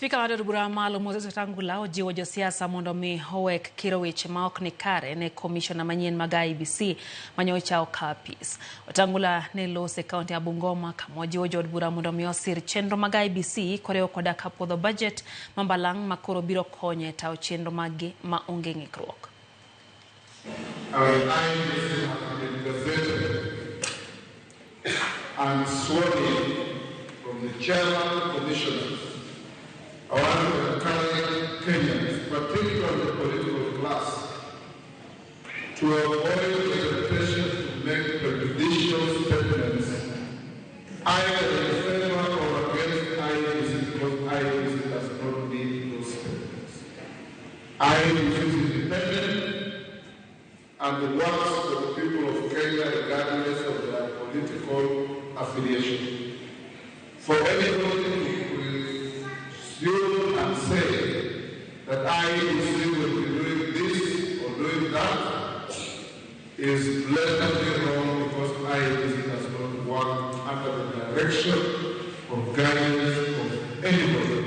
Spika wa bura malo Moses Wetangula ojiwo Josiasa mondo mi owek kiro weche ma ok ni kare ne commissioner manyien mag IEBC manyocha okapis. Wetangula ne lose kaunti ya Bungoma kama ojiwo jod bura mondo mi osir chenro mag IEBC koreo koda kapodho budget mambalang' makoro biro konye tao chenro magi ma onge ng'ikruok. Our IEBC has been gazetted and sworn in from the chairman of commissioners. I want to encourage Kenyans, particularly the political class, to avoid the temptation to make prejudicial statements either in favor or against IEBC, because IEBC does not need those statements. IEBC is independent and works for the people of Kenya regardless of their political affiliation. For anybody to presume and say that IEBC will be doing this or doing that is blatantly wrong, because IEBC does not work under the direction or guidance of anybody.